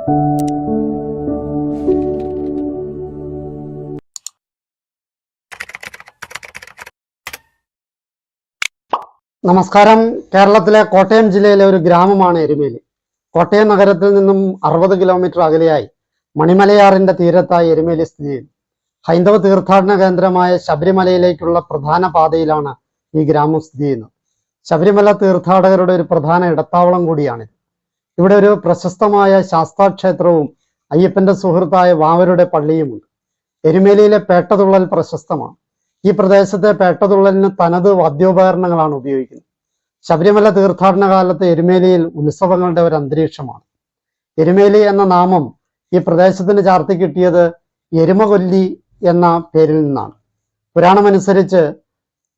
നമസ്കാരം. കേരളത്തിലെ കോട്ടയം ജില്ലയിലെ ഒരു ഗ്രാമമാണ് എരുമേലി. കോട്ടയം നഗരത്തിൽ നിന്നും 60 കിലോമീറ്റർ അകലെയായി മണിമലയാറിന്റെ തീരത്തായി എരുമേലി സ്ഥിതി ചെയ്യുന്നു. ഹൈന്ദവ തീർത്ഥാടന കേന്ദ്രമായ ശബരിമലയിലേക്കുള്ള പ്രധാന പാതയിലാണ് ഈ ഗ്രാമം സ്ഥിതി ചെയ്യുന്നത്. ശബരിമല തീർത്ഥാടകരുടെ ഒരു പ്രധാന ഇടത്താവളം കൂടിയാണിത്. ഇവിടെ ഒരു പ്രശസ്തമായ ശാസ്താക്ഷേത്രവും അയ്യപ്പന്റെ സുഹൃത്തായ വാവരുടെ പള്ളിയുമുണ്ട്. എരുമേലിയിലെ പേട്ടതുള്ളൽ പ്രശസ്തമാണ്. ഈ പ്രദേശത്തെ പേട്ടതുള്ളലിന് തനത് വാദ്യോപകരണങ്ങളാണ് ഉപയോഗിക്കുന്നത്. ശബരിമല തീർത്ഥാടന കാലത്ത് എരുമേലിയിൽ ഉത്സവങ്ങളുടെ ഒരു അന്തരീക്ഷമാണ്. എരുമേലി എന്ന നാമം ഈ പ്രദേശത്തിന് ചാർത്തി കിട്ടിയത് എരുമകൊല്ലി എന്ന പേരിൽ നിന്നാണ്. പുരാണമനുസരിച്ച്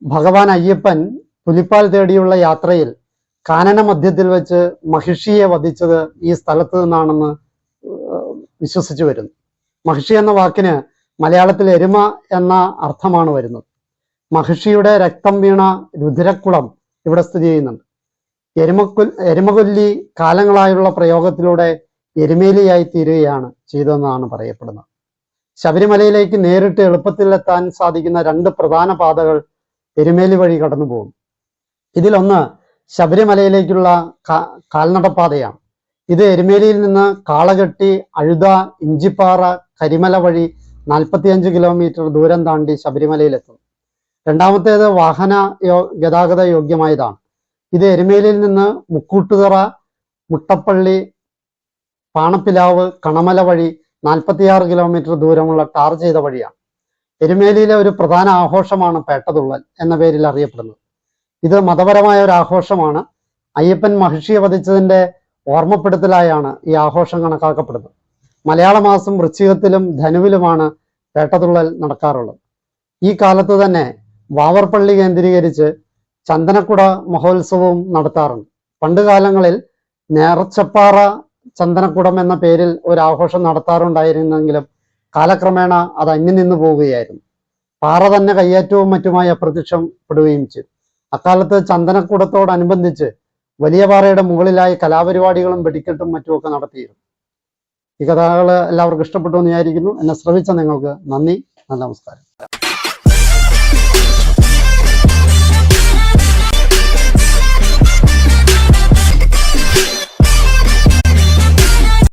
ഭഗവാൻ അയ്യപ്പൻ പുലിപ്പാൽ തേടിയുള്ള യാത്രയിൽ കാനന മധ്യത്തിൽ വെച്ച് മഹിഷിയെ വധിച്ചത് ഈ സ്ഥലത്ത് നിന്നാണെന്ന് വിശ്വസിച്ചു വരുന്നു. മഹിഷി എന്ന വാക്കിന് മലയാളത്തിൽ എരുമ എന്ന അർത്ഥമാണ് വരുന്നത്. മഹിഷിയുടെ രക്തം വീണ രുധിരക്കുളം ഇവിടെ സ്ഥിതി ചെയ്യുന്നുണ്ട്. എരുമകൊല്ലി കാലങ്ങളായുള്ള പ്രയോഗത്തിലൂടെ എരുമേലിയായി തീരുകയാണ് ചെയ്തതെന്നാണ് പറയപ്പെടുന്നത്. ശബരിമലയിലേക്ക് നേരിട്ട് എളുപ്പത്തിൽ എത്താൻ സാധിക്കുന്ന 2 പ്രധാന പാതകൾ എരുമേലി വഴി കടന്നു പോകും. ഇതിലൊന്ന് ശബരിമലയിലേക്കുള്ള കാൽനടപ്പാതയാണ്. ഇത് എരുമേലിയിൽ നിന്ന് കാളകെട്ടി, അഴുത, ഇഞ്ചിപ്പാറ, കരിമല വഴി 45 കിലോമീറ്റർ ദൂരം താണ്ടി ശബരിമലയിലെത്തും. രണ്ടാമത്തേത് വാഹന ഗതാഗത യോഗ്യമായതാണ്. ഇത് എരുമേലിയിൽ നിന്ന് മുക്കൂട്ടുതറ, മുട്ടപ്പള്ളി, പാണപ്പിലാവ്, കണമല വഴി 46 കിലോമീറ്റർ ദൂരമുള്ള ടാർ ചെയ്ത വഴിയാണ്. എരുമേലിയിലെ ഒരു പ്രധാന ആഘോഷമാണ് പേട്ടതുള്ളൽ എന്ന പേരിൽ അറിയപ്പെടുന്നത്. ഇത് മതപരമായ ഒരു ആഘോഷമാണ്. അയ്യപ്പൻ മഹിഷിയെ വധിച്ചതിന്റെ ഓർമ്മപ്പെടുത്തലായാണ് ഈ ആഘോഷം കണക്കാക്കപ്പെടുന്നത്. മലയാള മാസം വൃശ്ചികത്തിലും ധനുവിലുമാണ് പേട്ടതുള്ളൽ നടക്കാറുള്ളത്. ഈ കാലത്ത് തന്നെ വാവർപ്പള്ളി കേന്ദ്രീകരിച്ച് ചന്ദനക്കുട മഹോത്സവവും നടത്താറുണ്ട്. പണ്ട് കാലങ്ങളിൽ നേർച്ചപ്പാറ ചന്ദനക്കുടം എന്ന പേരിൽ ഒരു ആഘോഷം നടത്താറുണ്ടായിരുന്നെങ്കിലും കാലക്രമേണ അത് അന്യം നിന്നു പോവുകയായിരുന്നു. പാറ തന്നെ കയ്യേറ്റവും മറ്റുമായി അപ്രത്യക്ഷപ്പെടുകയും ചെയ്തു. അക്കാലത്ത് ചന്ദനക്കുടത്തോടനുബന്ധിച്ച് വലിയ പാറയുടെ മുകളിലായി കലാപരിപാടികളും വെടിക്കെട്ടും മറ്റുമൊക്കെ നടത്തിയിരുന്നു. ഈ കഥകൾ എല്ലാവർക്കും ഇഷ്ടപ്പെട്ടു എന്ന് വിചാരിക്കുന്നു. എന്നെ ശ്രവിച്ച നിങ്ങൾക്ക് നന്ദി. നമസ്കാരം.